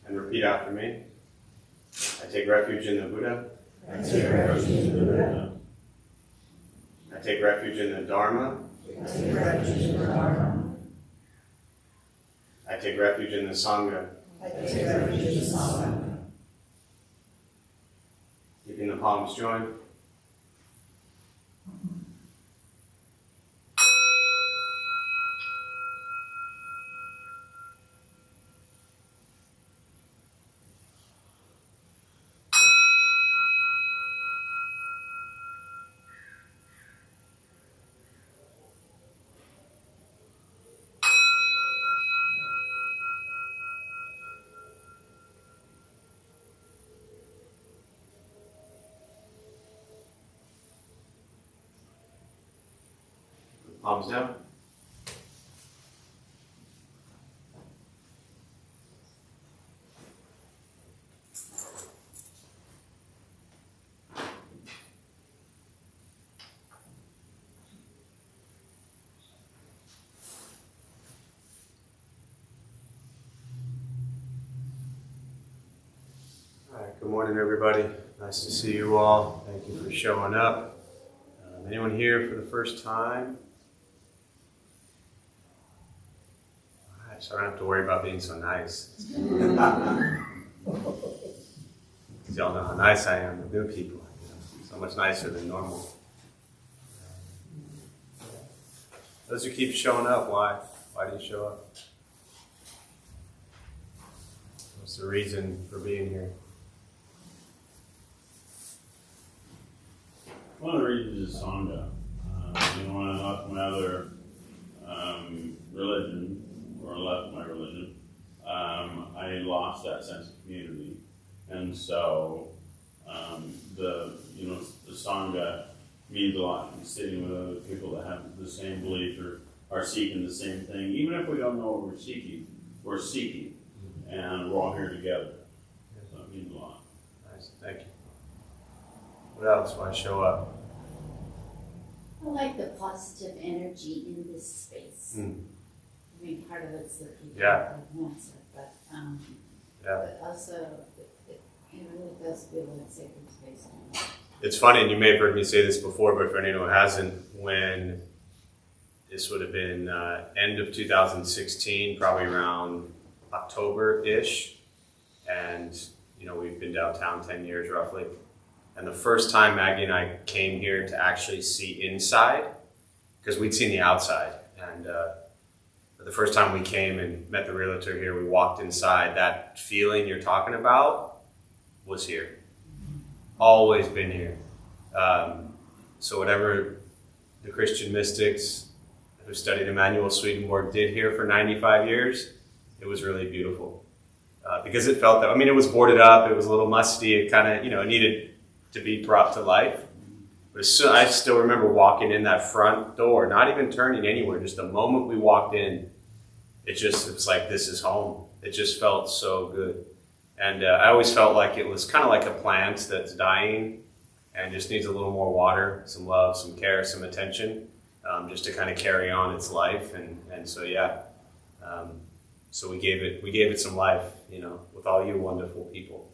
And repeat after me. I take refuge in the Buddha. I take refuge in the Buddha. I take refuge in the Dharma. I take refuge in the Dharma. I take refuge in the Sangha. I take refuge in the Sangha. Keeping the palms joined. Palms down. All right, good morning, everybody. Nice to see you all. Thank you for showing up. Anyone here for the first time? So I don't have to worry about being so nice. Because y'all know how nice I am with new people. So much nicer than normal. Those who keep showing up, why? Why do you show up? What's the reason for being here? One of the reasons is Sangha. When I left my other religion, or left my religion, I lost that sense of community, and so the Sangha means a lot. Sitting with other people that have the same belief or are seeking the same thing, even if we don't know what we're seeking, and we're all here together. So it means a lot. Nice, thank you. What else? Why show up? I like the positive energy in this space. I mean, part of it's the people that wants it, but also it really does feel like sacred space. It's funny, and you may have heard me say this before, but for anyone who hasn't, when this would have been end of 2016, probably around October-ish, and we've been downtown 10 years roughly. And the first time Maggie and I came here to actually see inside, because we'd seen the outside, and the first time we came and met the realtor here, we walked inside, that feeling you're talking about was here. Always been here. So whatever the Christian mystics who studied Emanuel Swedenborg did here for 95 years, it was really beautiful. Because it felt that, it was boarded up, it was a little musty, it kind of, it needed to be brought to life. But I still remember walking in that front door, not even turning anywhere, just the moment we walked in, it's like, this is home. It just felt so good. And I always felt like it was kind of like a plant that's dying and just needs a little more water, some love, some care, some attention, just to kind of carry on its life. And so, so we gave it some life, with all you wonderful people.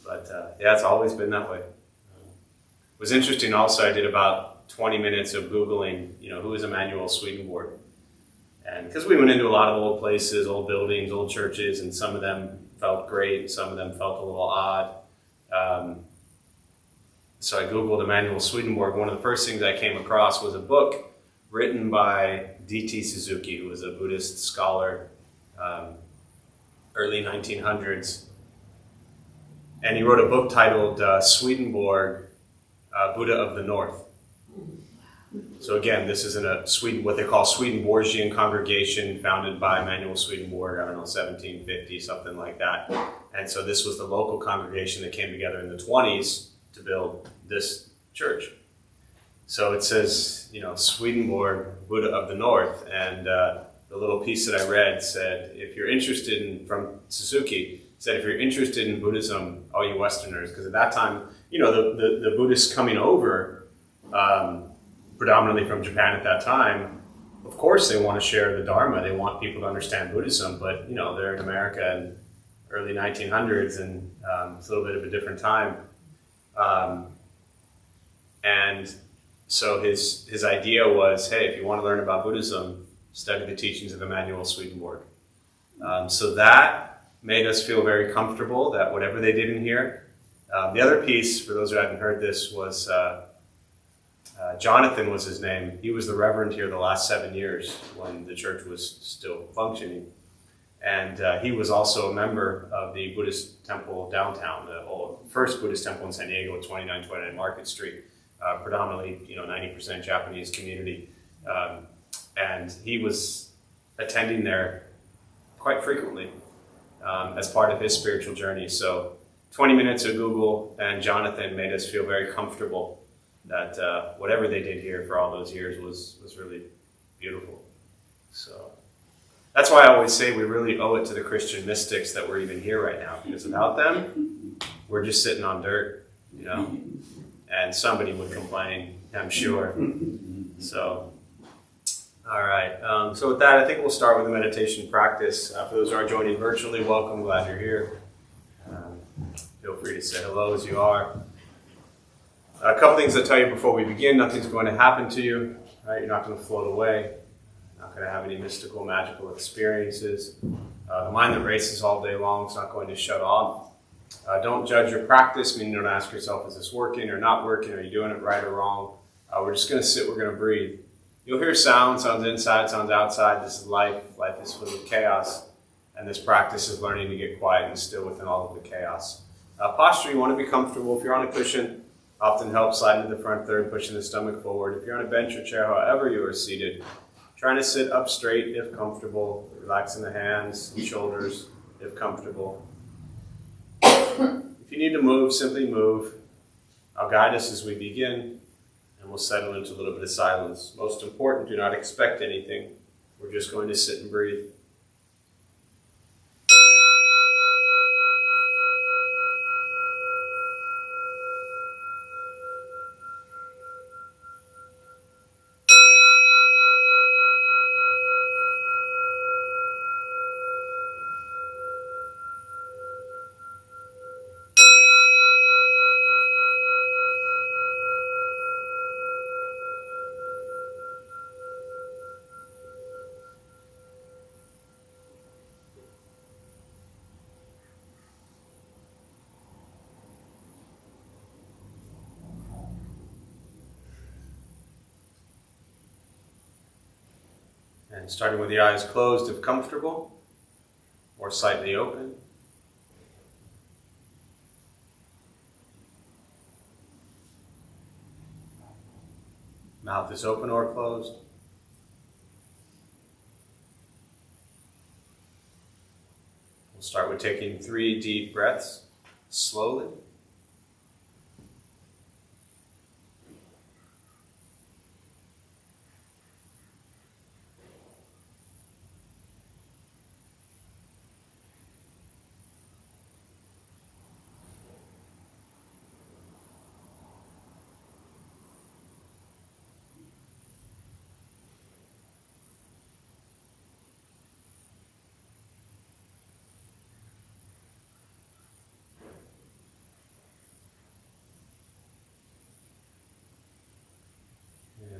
But it's always been that way. It was interesting also, I did about 20 minutes of Googling, who is Emanuel Swedenborg? And because we went into a lot of old places, old buildings, old churches, and some of them felt great, some of them felt a little odd. So I Googled Emanuel Swedenborg. One of the first things I came across was a book written by D.T. Suzuki, who was a Buddhist scholar, early 1900s. And he wrote a book titled Swedenborg, Buddha of the North. So again, this is in what they call Swedenborgian congregation, founded by Emanuel Swedenborg, 1750, something like that. And so this was the local congregation that came together in the 20s to build this church. So it says, Swedenborg, Buddha of the North. And the little piece that I read said, if you're interested from Suzuki, said, if you're interested in Buddhism, all you Westerners, because at that time, the Buddhists coming over, predominantly from Japan at that time, of course they want to share the Dharma. They want people to understand Buddhism, but they're in America, and early 1900s, and it's a little bit of a different time. And so his idea was, hey, if you want to learn about Buddhism, study the teachings of Emanuel Swedenborg. So that made us feel very comfortable that whatever they did in here. The other piece, for those who hadn't heard this, was Jonathan was his name. He was the reverend here the last 7 years when the church was still functioning. And he was also a member of the Buddhist temple downtown, the first Buddhist temple in San Diego at 2929 Market Street, predominantly 90% Japanese community. And he was attending there quite frequently as part of his spiritual journey. So 20 minutes of Google and Jonathan made us feel very comfortable that whatever they did here for all those years was really beautiful. So that's why I always say we really owe it to the Christian mystics that we're even here right now, because without them, we're just sitting on dirt, and somebody would complain, I'm sure. So, all right. So with that, I think we'll start with a meditation practice. For those who are joining virtually, welcome. Glad you're here. Feel free to say hello as you are. A couple things I'll tell you before we begin. Nothing's going to happen to you. Right? You're not going to float away. Not going to have any mystical, magical experiences. The mind that races all day long is not going to shut off. Don't judge your practice, meaning don't ask yourself, is this working or not working? Are you doing it right or wrong? We're just going to sit, we're going to breathe. You'll hear sounds inside, sounds outside. This is life. Life is full of chaos. And this practice is learning to get quiet and still within all of the chaos. Posture, you want to be comfortable. If you're on a cushion, often helps slide into the front third, pushing the stomach forward. If you're on a bench or chair, however you are seated, trying to sit up straight if comfortable, relaxing the hands and shoulders if comfortable. If you need to move, simply move. I'll guide us as we begin, and we'll settle into a little bit of silence. Most important, do not expect anything. We're just going to sit and breathe. And starting with the eyes closed if comfortable, or slightly open. Mouth is open or closed. We'll start with taking 3 deep breaths, slowly.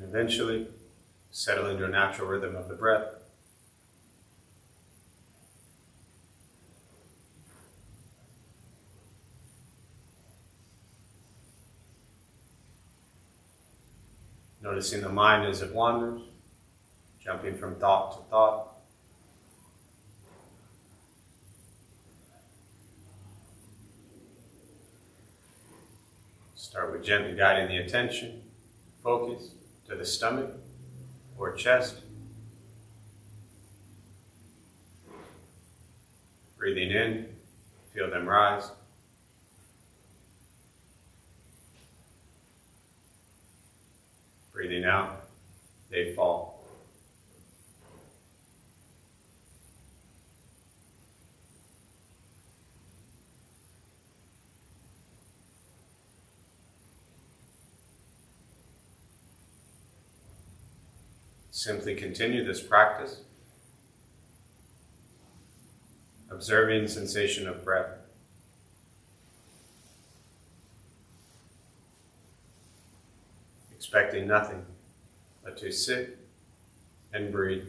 Eventually, settle into a natural rhythm of the breath. Noticing the mind as it wanders, jumping from thought to thought. Start with gently guiding the attention, focus, to the stomach or chest. Breathing in, feel them rise. Breathing out, they fall. Simply continue this practice of observing sensation of breath. Expecting nothing but to sit and breathe.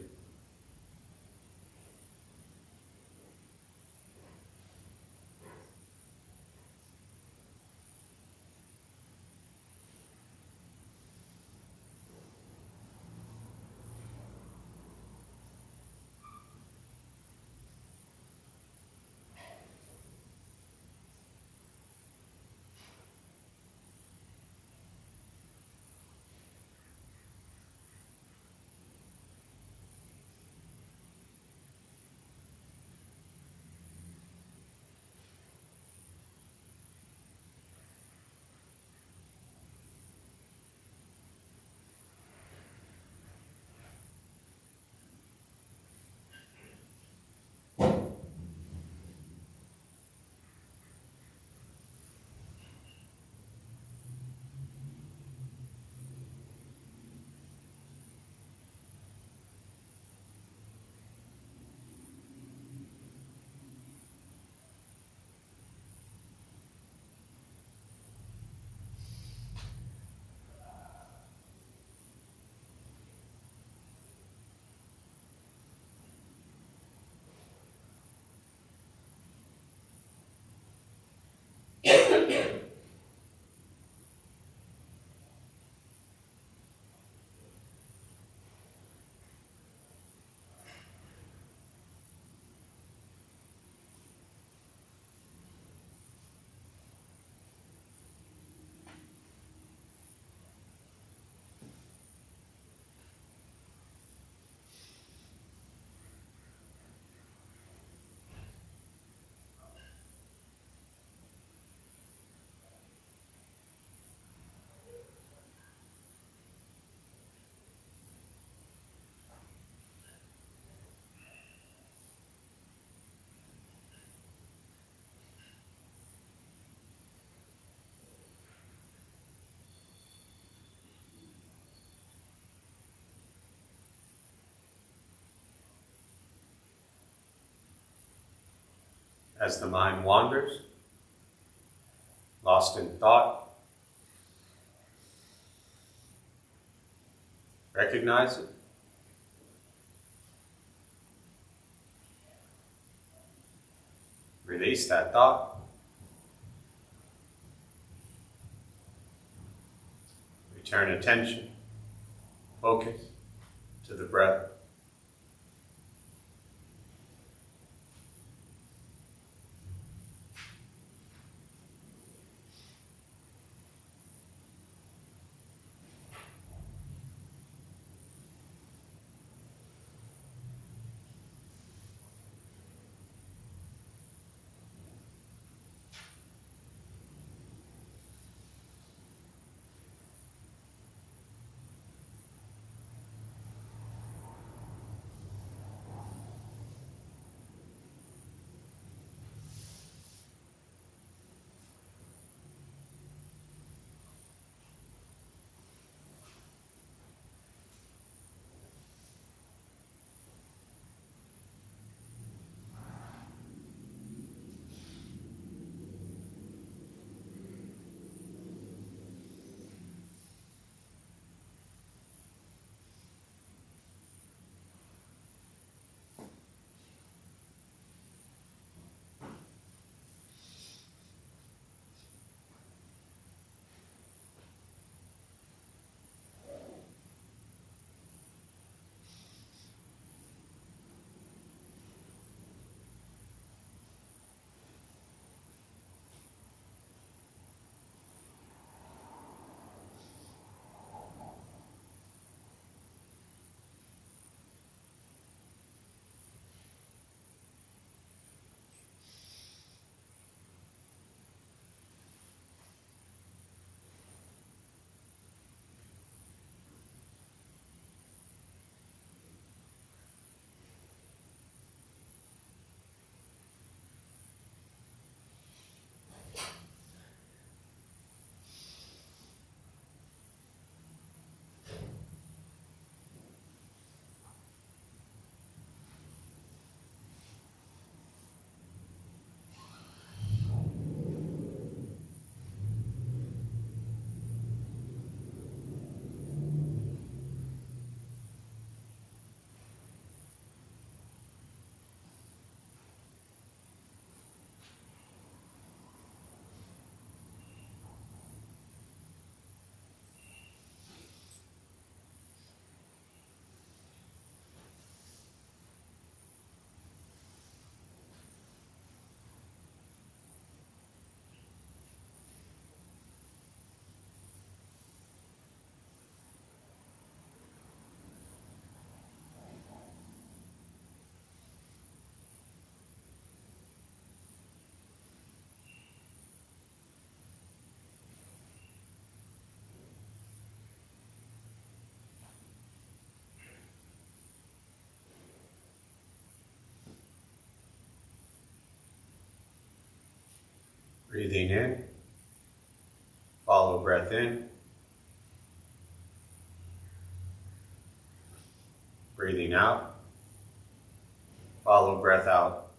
As the mind wanders, lost in thought, recognize it. Release that thought. Return attention, focus to the breath. Breathing in, follow breath in. Breathing out, follow breath out.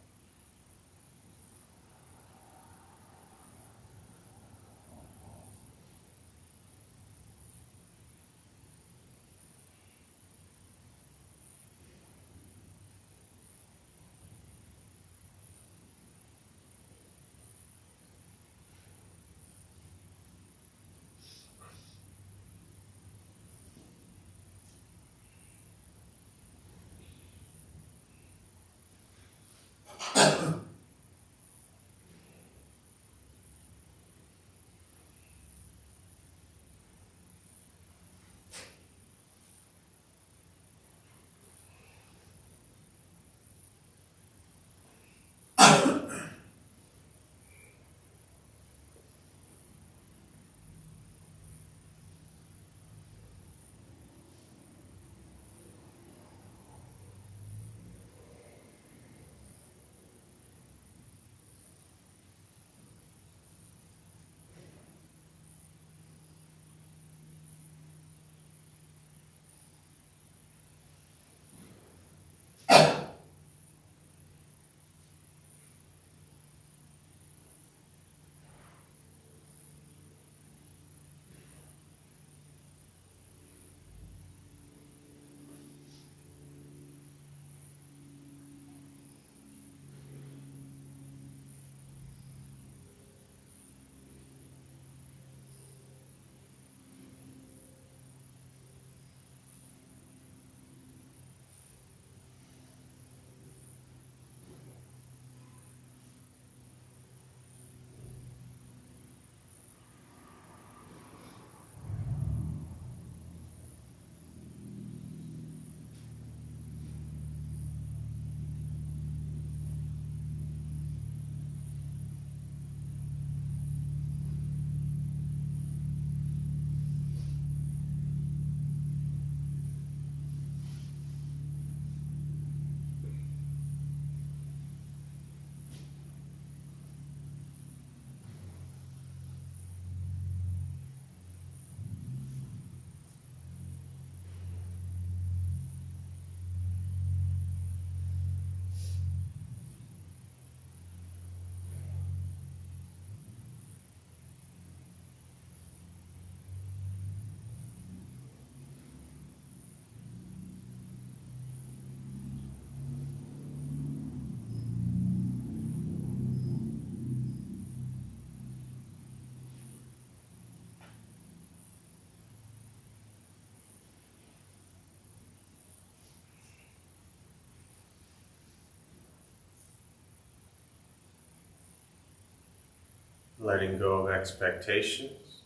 Letting go of expectations.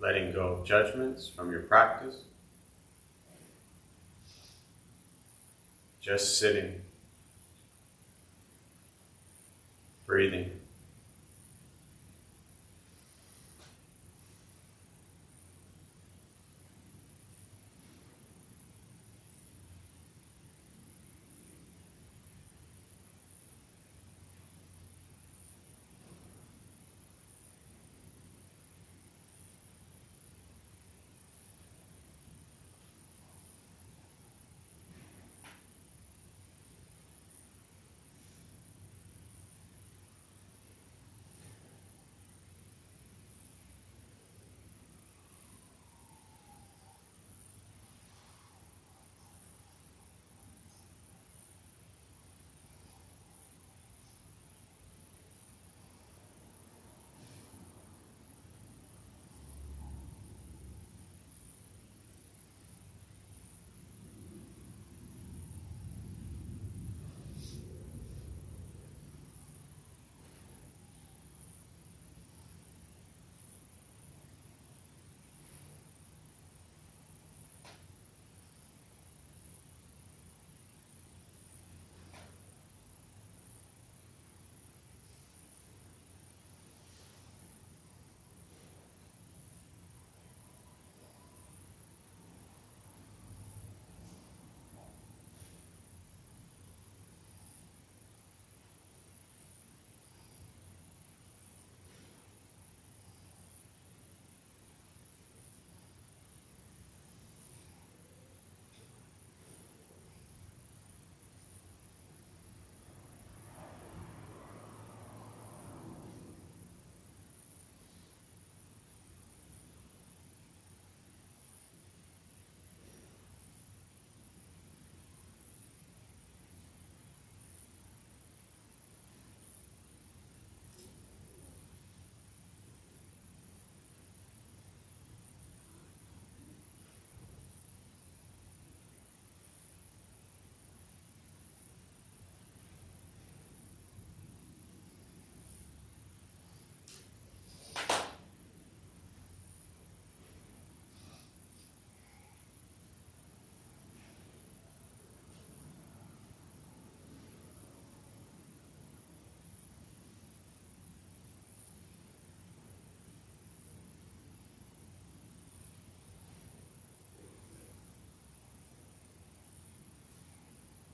Letting go of judgments from your practice. Just sitting. Breathing.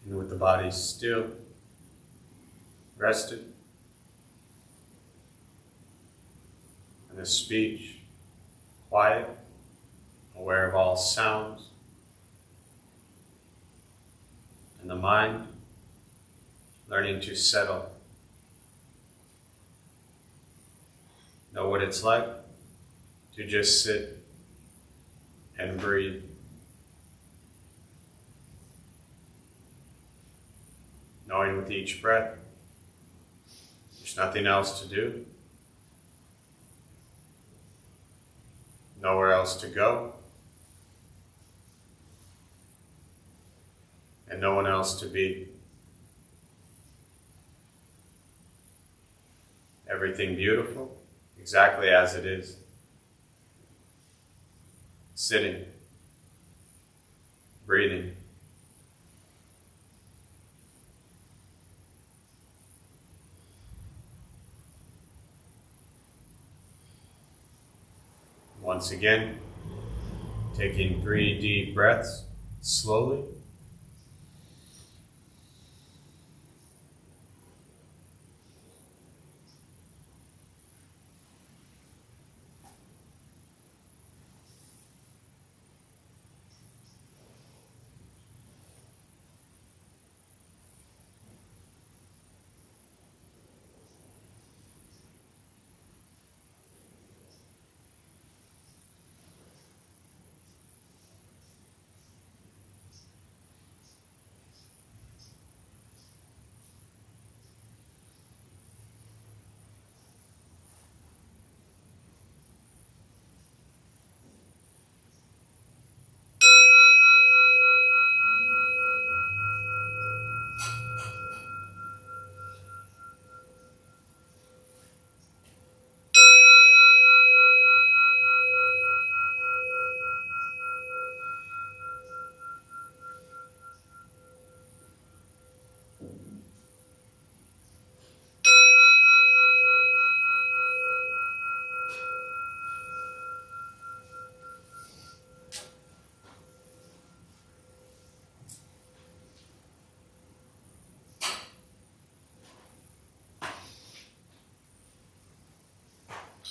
And with the body still, rested, and the speech quiet, aware of all sounds, and the mind learning to settle. Know what it's like to just sit and breathe. Knowing with each breath, there's nothing else to do, nowhere else to go, and no one else to be. Everything beautiful, exactly as it is. Sitting, breathing. Once again, taking 3 deep breaths slowly.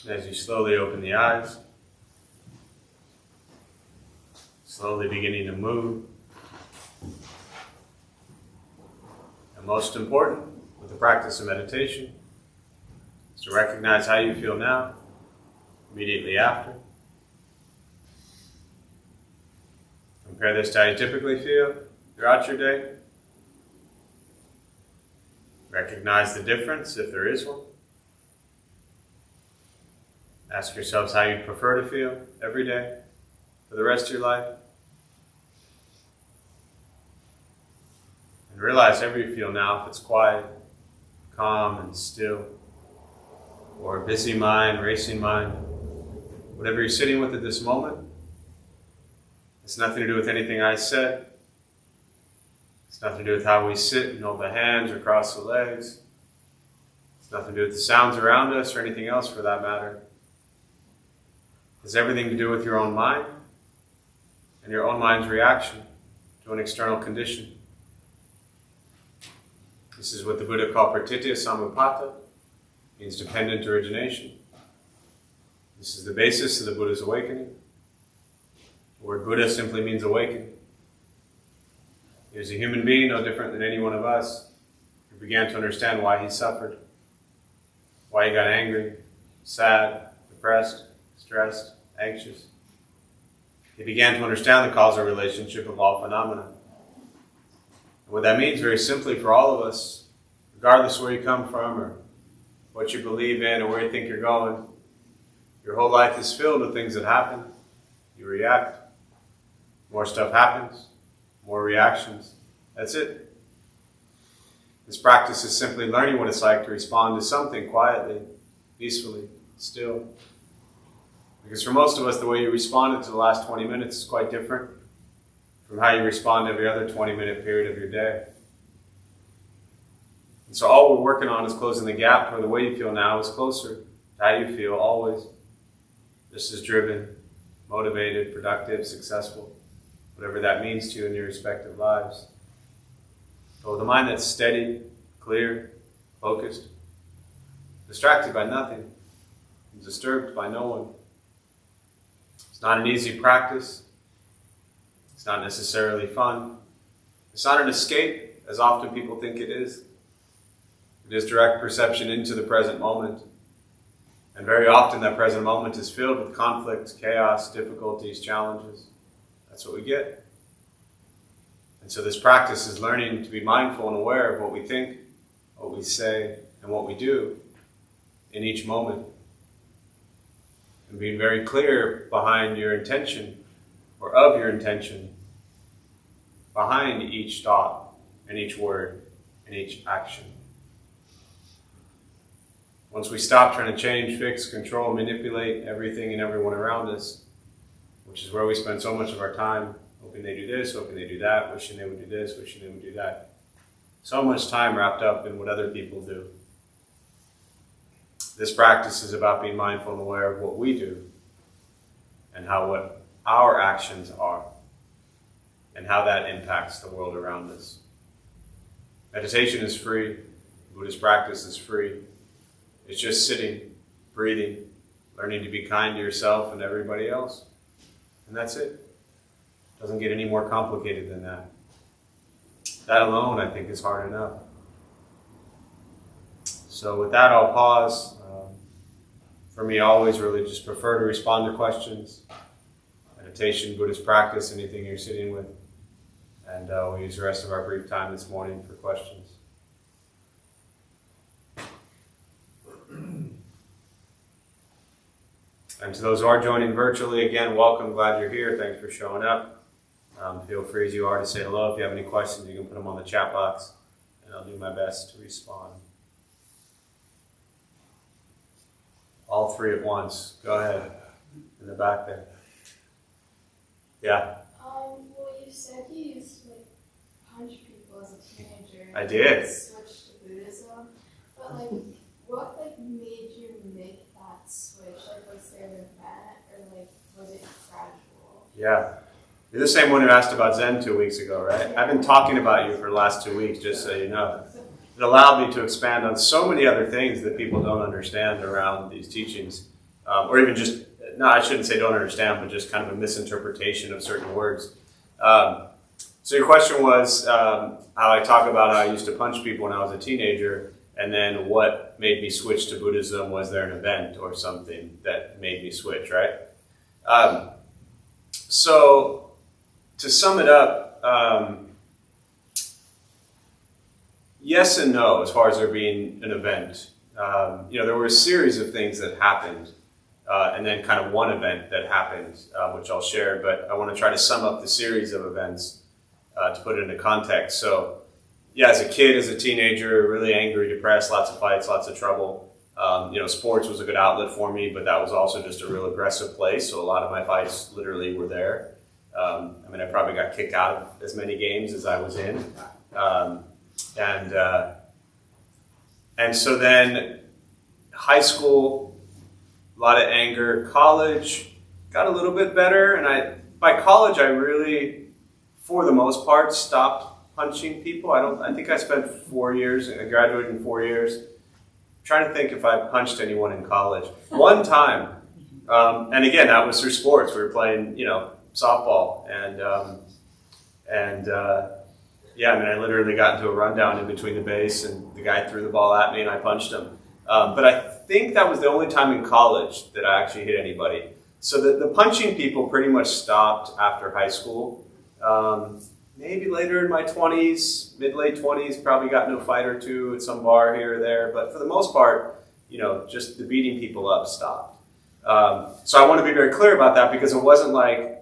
And as you slowly open the eyes, slowly beginning to move, and most important, with the practice of meditation, is to recognize how you feel now, immediately after. Compare this to how you typically feel throughout your day. Recognize the difference, if there is one. Ask yourselves how you prefer to feel every day for the rest of your life. And realize however you feel now, if it's quiet, calm and still, or a busy mind, racing mind, whatever you're sitting with at this moment, it's nothing to do with anything I said. It's nothing to do with how we sit and hold the hands or cross the legs. It's nothing to do with the sounds around us or anything else for that matter. It has everything to do with your own mind and your own mind's reaction to an external condition. This is what the Buddha called pratitya samuppada, means dependent origination. This is the basis of the Buddha's awakening. The word Buddha simply means awakening. He was a human being, no different than any one of us, who began to understand why he suffered, why he got angry, sad, depressed, stressed, anxious. He began to understand the causal relationship of all phenomena. And what that means very simply for all of us, regardless where you come from or what you believe in or where you think you're going, your whole life is filled with things that happen. You react. More stuff happens. More reactions. That's it. This practice is simply learning what it's like to respond to something quietly, peacefully, still. Because for most of us, the way you responded to the last 20 minutes is quite different from how you respond to every other 20-minute period of your day. And so all we're working on is closing the gap where the way you feel now is closer to how you feel always. Just as driven, motivated, productive, successful, whatever that means to you in your respective lives. But with a mind that's steady, clear, focused, distracted by nothing, and disturbed by no one. It's not an easy practice. It's not necessarily fun. It's not an escape, as often people think it is. It is direct perception into the present moment. And very often that present moment is filled with conflict, chaos, difficulties, challenges. That's what we get. And so this practice is learning to be mindful and aware of what we think, what we say, and what we do in each moment. And being very clear behind your intention, or of your intention, behind each thought, and each word, and each action. Once we stop trying to change, fix, control, manipulate everything and everyone around us, which is where we spend so much of our time, hoping they do this, hoping they do that, wishing they would do this, wishing they would do that. So much time wrapped up in what other people do. This practice is about being mindful and aware of what we do, and how what our actions are, and how that impacts the world around us. Meditation is free. Buddhist practice is free. It's just sitting, breathing, learning to be kind to yourself and everybody else. And that's it. It doesn't get any more complicated than that. That alone, I think, is hard enough. So with that, I'll pause. For me, I always really just prefer to respond to questions. Meditation, Buddhist practice, anything you're sitting with. And we'll use the rest of our brief time this morning for questions. And to those who are joining virtually, again, welcome. Glad you're here. Thanks for showing up. Feel free as you are to say hello. If you have any questions, you can put them on the chat box, and I'll do my best to respond. All three at once. Go ahead. In the back there. Yeah. Well, you said you used to punch people as a teenager. I did. And switch to Buddhism, but what made you make that switch? Was there an event, or was it gradual? Yeah. You're the same one who asked about Zen 2 weeks ago, right? Yeah. I've been talking about you for the last 2 weeks, just so you know. It allowed me to expand on so many other things that people don't understand around these teachings. Or even just, no, I shouldn't say don't understand, but just kind of a misinterpretation of certain words. So your question was how I talk about how I used to punch people when I was a teenager, and then what made me switch to Buddhism. Was there an event or something that made me switch, right? So to sum it up, yes and no, as far as there being an event. There were a series of things that happened, and then kind of one event that happened, which I'll share, but I want to try to sum up the series of events to put it into context. So, yeah, as a kid, as a teenager, really angry, depressed, lots of fights, lots of trouble. Sports was a good outlet for me, but that was also just a real aggressive place, so a lot of my fights literally were there. I probably got kicked out of as many games as I was in. And so then high school, a lot of anger. College got a little bit better, and by college I really, for the most part, stopped punching people. I think I spent 4 years. I graduated in 4 years. I'm trying to think if I punched anyone in college. One time, and again that was through sports. We were playing, softball, I literally got into a rundown in between the base, and the guy threw the ball at me, and I punched him. But I think that was the only time in college that I actually hit anybody. So the punching people pretty much stopped after high school. Maybe later in my 20s, mid-late 20s, probably got into a fight or two at some bar here or there. But for the most part, just the beating people up stopped. So I want to be very clear about that, because it wasn't like,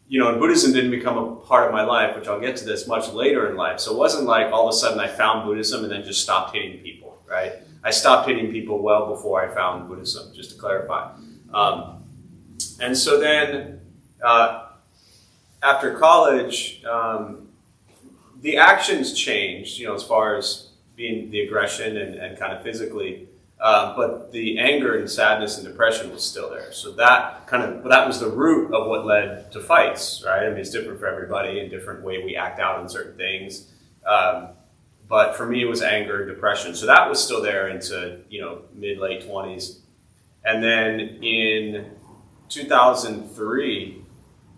and Buddhism didn't become a part of my life, which I'll get to this much later in life. So it wasn't like all of a sudden I found Buddhism and then just stopped hitting people, right? I stopped hitting people well before I found Buddhism, just to clarify. And so then after college, the actions changed, as far as being the aggression and kind of physically. But the anger and sadness and depression was still there. So that was the root of what led to fights, right? It's different for everybody, and different way we act out on certain things. but for me it was anger and depression. So that was still there into, mid-late 20s. And then in 2003,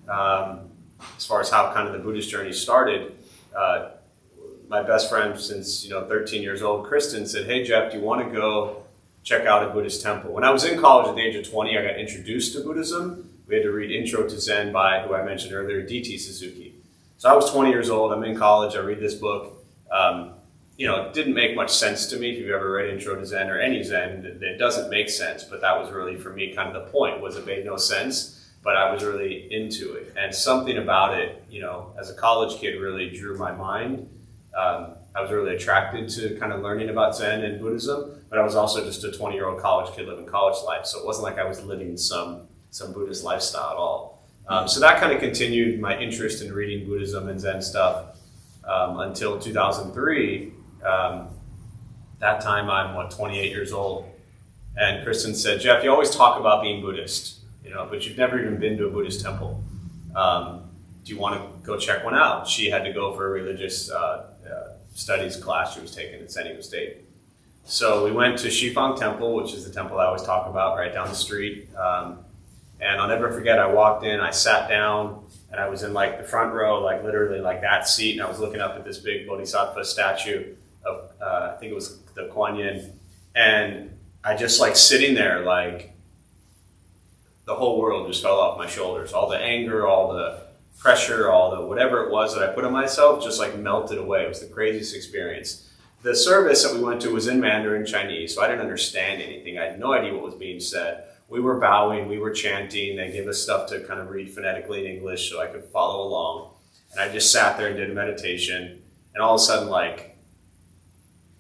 as far as how kind of the Buddhist journey started, my best friend since 13 years old, Kristen, said, "Hey Jeff, do you want to go check out a Buddhist temple?" When I was in college at the age of 20, I got introduced to Buddhism. We had to read Intro to Zen by, who I mentioned earlier, D.T. Suzuki. So I was 20 years old, I'm in college, I read this book. It didn't make much sense to me. If you've ever read Intro to Zen or any Zen, it doesn't make sense, but that was really, for me, kind of the point, was it made no sense, but I was really into it. And something about it, as a college kid, really drew my mind. I was really attracted to kind of learning about Zen and Buddhism, but I was also just a 20-year-old college kid living college life, so it wasn't like I was living some Buddhist lifestyle at all. So that kind of continued my interest in reading Buddhism and Zen stuff until 2003. That time I'm 28 years old, and Kristen said, "Jeff, you always talk about being Buddhist, but you've never even been to a Buddhist temple. Do you want to go check one out?" She had to go for a religious studies class she was taking at San Diego State. So we went to Shifang Temple, which is the temple I always talk about, right down the street. And I'll never forget, I walked in, I sat down, and I was in the front row, literally that seat, and I was looking up at this big Bodhisattva statue of, I think it was the Kuan Yin, and I just sitting there, the whole world just fell off my shoulders. All the anger, all the pressure, all the whatever it was that I put on myself just melted away. It was the craziest experience. The service that we went to was in Mandarin Chinese, so I didn't understand anything. I had no idea what was being said. We were bowing, we were chanting. They gave us stuff to kind of read phonetically in English so I could follow along. And I just sat there and did a meditation. And all of a sudden, I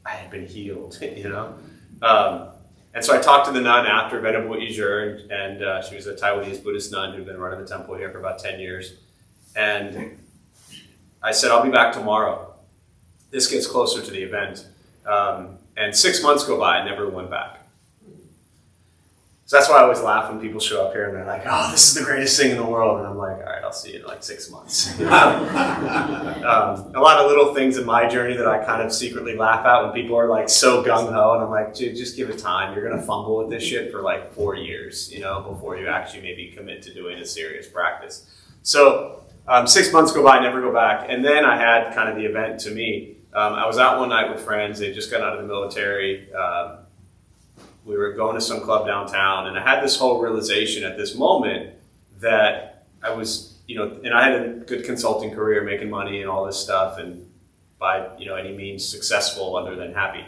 had been healed, And so I talked to the nun after, Venerable Yizhe, and she was a Taiwanese Buddhist nun who'd been running the temple here for about 10 years. And I said, "I'll be back tomorrow." This gets closer to the event. And 6 months go by, I never went back. So that's why I always laugh when people show up here and they're like, "Oh, this is the greatest thing in the world." And I'm like, "All right, I'll see you in 6 months." A lot of little things in my journey that I kind of secretly laugh at when people are so gung-ho, and I'm like, "Dude, just give it time. You're going to fumble with this shit for 4 years, before you actually maybe commit to doing a serious practice." So 6 months go by, I never go back. And then I had kind of the event to me. I was out one night with friends. They just got out of the military. We were going to some club downtown, and I had this whole realization at this moment that I was, and I had a good consulting career, making money and all this stuff, and by, any means successful other than happy.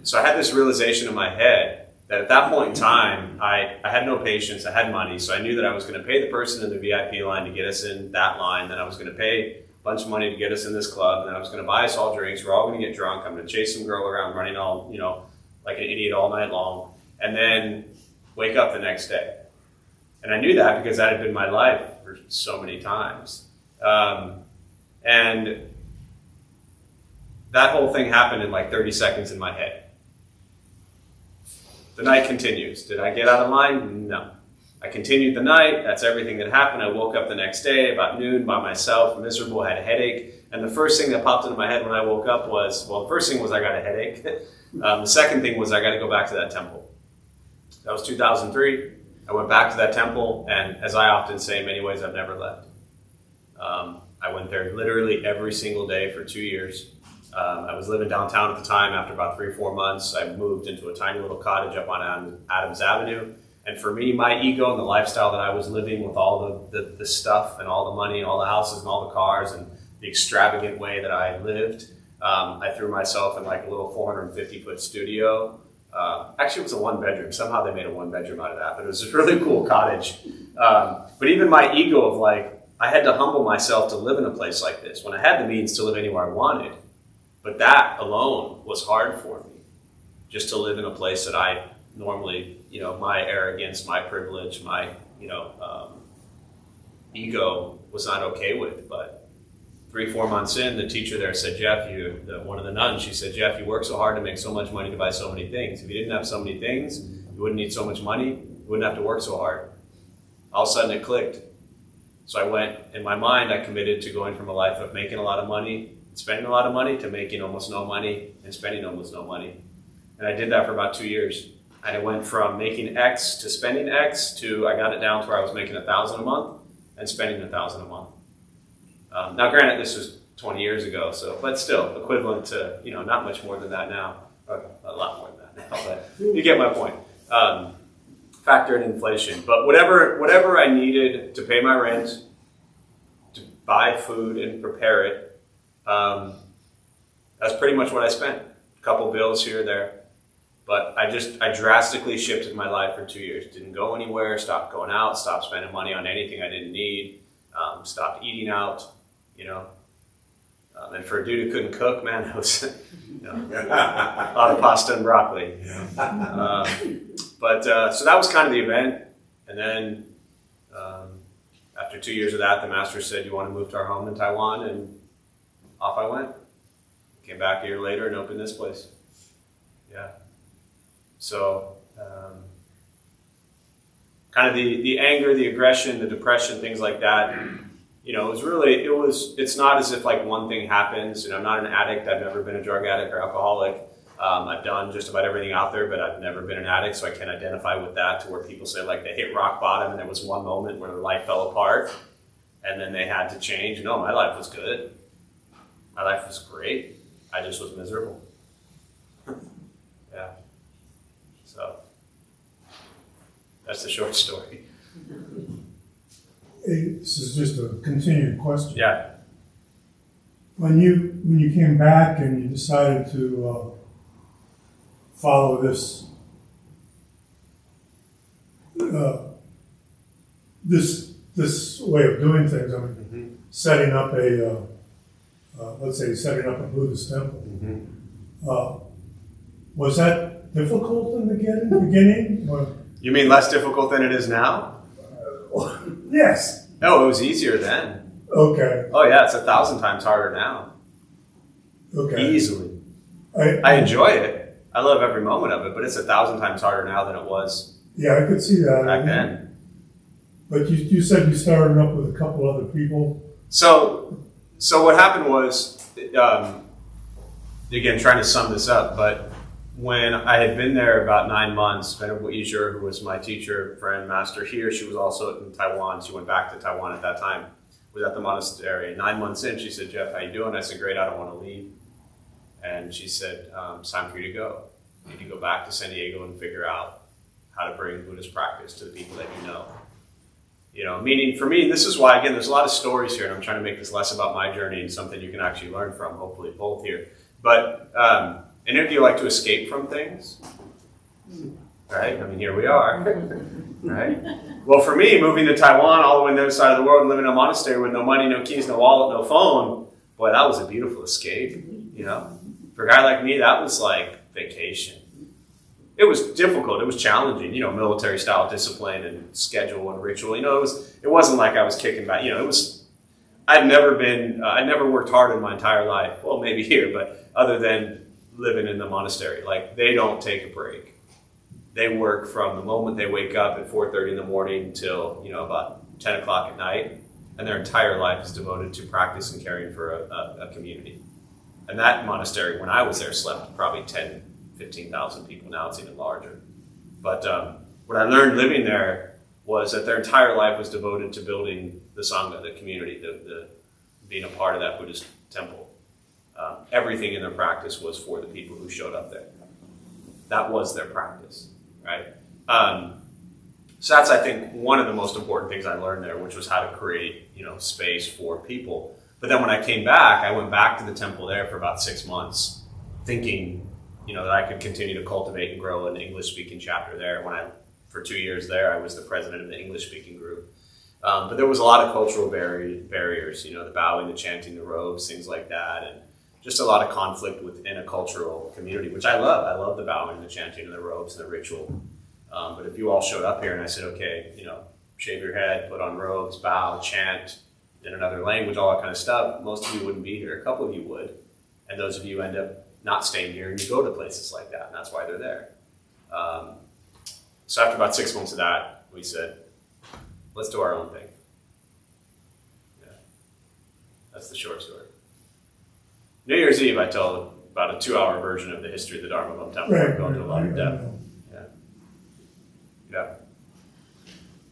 So I had this realization in my head that at that point in time, I had no patience, I had money, so I knew that I was going to pay the person in the VIP line to get us in that line, then I was going to pay bunch of money to get us in this club, and I was going to buy us all drinks. We're all going to get drunk. I'm going to chase some girl around running all, like an idiot all night long, and then wake up the next day. And I knew that because that had been my life for so many times. And that whole thing happened in 30 seconds in my head. The night continues. Did I get out of line? No. I continued the night. That's everything that happened. I woke up the next day about noon by myself, miserable, had a headache. And the first thing that popped into my head when I woke up was, the first thing was I got a headache. The second thing was I got to go back to that temple. That was 2003. I went back to that temple, and as I often say, in many ways, I've never left. I went there literally every single day for 2 years. I was living downtown at the time. After about 3 or 4 months, I moved into a tiny little cottage up on Adams Avenue. And for me, my ego and the lifestyle that I was living with all the stuff and all the money and all the houses and all the cars and the extravagant way that I lived, I threw myself in a little 450-foot studio. Actually, it was a 1-bedroom. Somehow they made a 1-bedroom out of that, but it was a really cool cottage. But even my ego of I had to humble myself to live in a place like this when I had the means to live anywhere I wanted. But that alone was hard for me, just to live in a place that I normally, my arrogance, my privilege, my, ego was not okay with. But 3 or 4 months in, the teacher there said, "Jeff, one of the nuns, she said, Jeff, you work so hard to make so much money to buy so many things. If you didn't have so many things, you wouldn't need so much money, you wouldn't have to work so hard." All of a sudden it clicked. So I went, in my mind, I committed to going from a life of making a lot of money, spending a lot of money, to making almost no money and spending almost no money. And I did that for about 2 years. And I went from making X to spending X to, I got it down to where I was making $1,000 a month and spending $1,000 a month. Now granted, this was 20 years ago, so, but still equivalent to, not much more than that now. Or a lot more than that now, but you get my point. Factor in inflation. But whatever I needed to pay my rent, to buy food and prepare it, that's pretty much what I spent. A couple bills here or there. But I drastically shifted my life for 2 years. Didn't go anywhere, stopped going out, stopped spending money on anything I didn't need, stopped eating out, and for a dude who couldn't cook, man, it was a lot of pasta and broccoli. So that was kind of the event. And then after 2 years of that, the master said, "You want to move to our home in Taiwan?" And off I went. Came back a year later and opened this place. Yeah. So kind of the anger, the aggression, the depression, things like that, it's not as if like one thing happens. I'm not an addict. I've never been a drug addict or alcoholic. I've done just about everything out there, but I've never been an addict, so I can identify with that, to where people say like they hit rock bottom and there was one moment where their life fell apart and then they had to change. No, my life was good. My life was great. I just was miserable. Yeah. So that's the short story. Hey, this is just a continued question. Yeah. When you came back and you decided to follow this this way of doing things, setting up setting up a Buddhist temple, was that difficult in the beginning? Or? You mean less difficult than it is now? Yes. No, it was easier then. Okay. Oh yeah, it's 1,000 times harder now. Okay. Easily. I enjoy it. I love every moment of it, but it's 1,000 times harder now than it was. Yeah, I could see that. Back then. But you said you started up with a couple other people. So what happened was, again, trying to sum this up, but when I had been there about 9 months, Venerable Yizhe, who was my teacher, friend, master here, she was also in Taiwan. She went back to Taiwan at that time, was at the monastery. 9 months in, she said, "Jeff, how you doing?" I said, "Great, I don't want to leave." And she said, "It's time for you to go. You need to go back to San Diego and figure out how to bring Buddhist practice to the people that you know." Meaning for me, this is why, again, there's a lot of stories here, and I'm trying to make this less about my journey and something you can actually learn from, hopefully both here. But any of you like to escape from things? Right? I mean, here we are. Right? Well, for me, moving to Taiwan, all the way on the other side of the world, and living in a monastery with no money, no keys, no wallet, no phone, boy, that was a beautiful escape. For a guy like me, that was like vacation. It was difficult. It was challenging. Military style discipline and schedule and ritual. It wasn't like I was kicking back. I'd never worked hard in my entire life. Well, maybe here, but other than living in the monastery, like they don't take a break. They work from the moment they wake up at 4:30 in the morning till about 10 o'clock at night, and their entire life is devoted to practice and caring for a community. And that monastery, when I was there, slept probably 10, 15,000 people. Now it's even larger. But what I learned living there was that their entire life was devoted to building the Sangha, the community, the being a part of that Buddhist temple. Everything in their practice was for the people who showed up there. That was their practice, right? So that's, I think, one of the most important things I learned there, which was how to create, space for people. But then when I came back, I went back to the temple there for about 6 months, thinking, that I could continue to cultivate and grow an English-speaking chapter there. For 2 years there, I was the president of the English-speaking group. But there was a lot of cultural barriers, the bowing, the chanting, the robes, things like that, and just a lot of conflict within a cultural community, which I love. I love the bowing, the chanting, and the robes, and the ritual. But if you all showed up here and I said, okay, shave your head, put on robes, bow, chant in another language, all that kind of stuff, most of you wouldn't be here. A couple of you would. And those of you end up not staying here, and you go to places like that, and that's why they're there. So after about 6 months of that, we said, let's do our own thing. That's the short story. New Year's Eve, I tell about a 2-hour version of the history of the Dharma Bum Temple. Right. Go into a lot of I depth. know. Yeah.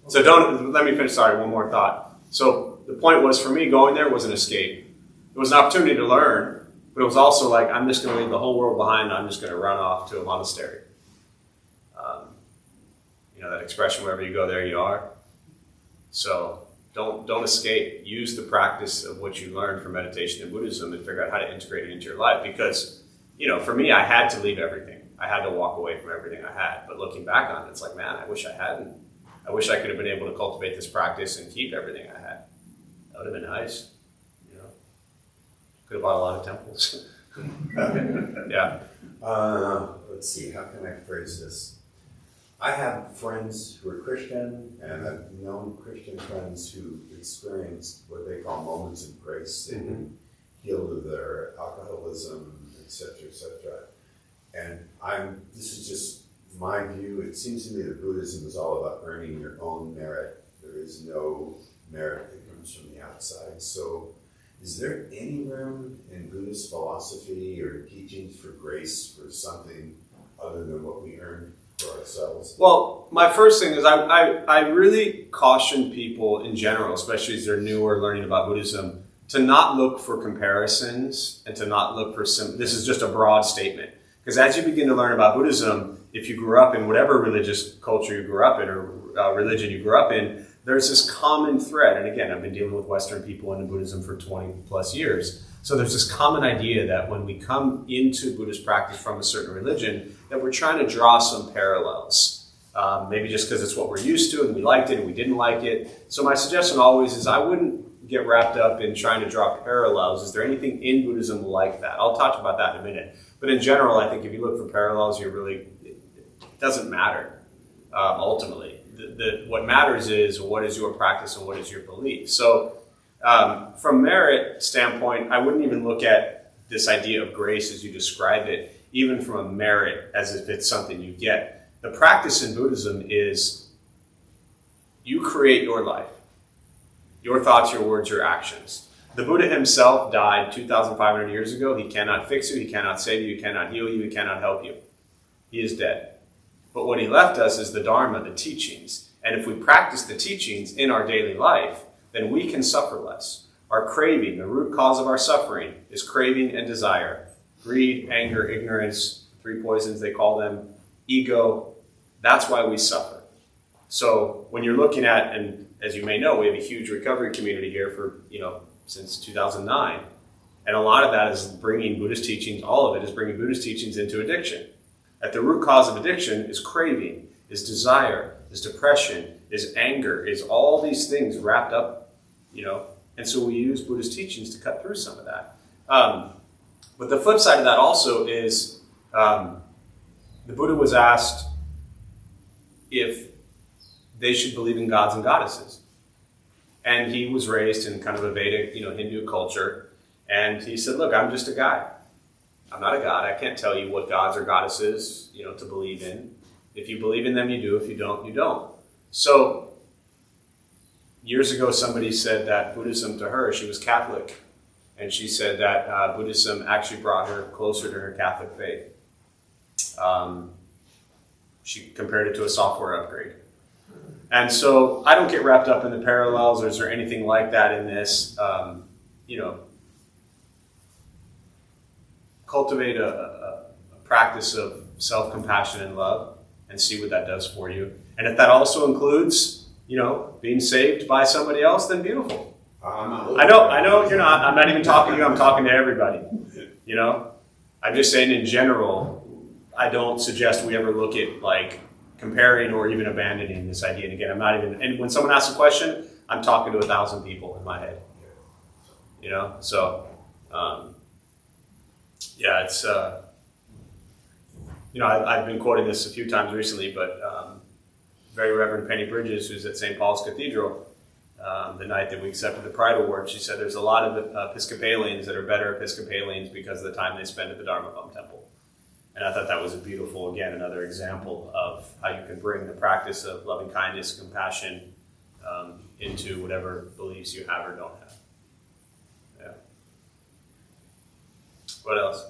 So let me finish, sorry, one more thought. So the point was, for me, going there was an escape. It was an opportunity to learn, but it was also like, I'm just going to leave the whole world behind, and I'm just going to run off to a monastery. That expression, wherever you go, there you are. So don't escape. Use the practice of what you learned from meditation and Buddhism and figure out how to integrate it into your life. Because, for me, I had to leave everything. I had to walk away from everything I had. But looking back on it, it's like, man, I wish I hadn't. I wish I could have been able to cultivate this practice and keep everything I had. That would have been nice. Could have bought a lot of temples. Yeah. Let's see, how can I phrase this? I have friends who are Christian, and I've known Christian friends who experienced what they call moments of grace. They've been healed of their alcoholism, etc., etc. And this is just my view. It seems to me that Buddhism is all about earning your own merit. There is no merit that comes from the outside. So is there any room in Buddhist philosophy or teachings for grace, for something other than what we earn for ourselves? Well, my first thing is I really caution people in general, especially as they're new or learning about Buddhism, to not look for comparisons and to not look for this is just a broad statement. Because as you begin to learn about Buddhism, if you grew up in whatever religious culture you grew up in or religion you grew up in, there's this common thread. And again, I've been dealing with Western people in Buddhism for 20 plus years. So there's this common idea that when we come into Buddhist practice from a certain religion, that we're trying to draw some parallels. Maybe just because it's what we're used to and we liked it and we didn't like it. So my suggestion always is I wouldn't get wrapped up in trying to draw parallels. Is there anything in Buddhism like that? I'll talk about that in a minute. But in general, I think if you look for parallels, it doesn't matter ultimately. What matters is what is your practice and what is your belief. So from merit standpoint, I wouldn't even look at this idea of grace as you described it, even from a merit as if it's something you get. The practice in Buddhism is you create your life, your thoughts, your words, your actions. The Buddha himself died 2,500 years ago. He cannot fix you, he cannot save you, he cannot heal you, he cannot help you. He is dead. But what he left us is the Dharma, the teachings. And if we practice the teachings in our daily life, then we can suffer less. Our craving, the root cause of our suffering, is craving and desire. Greed, anger, ignorance, 3 poisons, they call them, ego. That's why we suffer. So when you're looking at, and as you may know, we have a huge recovery community here for, since 2009. And a lot of that is bringing Buddhist teachings, all of it is bringing Buddhist teachings into addiction. At the root cause of addiction is craving, is desire, is depression, is anger, is all these things wrapped up, And so we use Buddhist teachings to cut through some of that. But the flip side of that also is the Buddha was asked if they should believe in gods and goddesses. And he was raised in kind of a Vedic, Hindu culture. And he said, look, I'm just a guy. I'm not a god. I can't tell you what gods or goddesses, to believe in. If you believe in them, you do. If you don't, you don't. So years ago, somebody said that Buddhism to her, she was Catholic. And she said that Buddhism actually brought her closer to her Catholic faith. She compared it to a software upgrade. And so I don't get wrapped up in the parallels, or is there anything like that in this? Cultivate a practice of self-compassion and love and see what that does for you. And if that also includes, being saved by somebody else, then beautiful. I know you're not. I'm not even talking to you. I'm talking to everybody. I'm just saying in general, I don't suggest we ever look at comparing or even abandoning this idea. And again, and when someone asks a question, I'm talking to 1,000 people in my head. So, it's, I've been quoting this a few times recently, but very Reverend Penny Bridges, who's at St. Paul's Cathedral, the night that we accepted the Pride Award, she said there's a lot of Episcopalians that are better Episcopalians because of the time they spend at the Dharma Bum Temple. And I thought that was a beautiful, again, another example of how you can bring the practice of loving kindness, compassion into whatever beliefs you have or don't have. Yeah. What else?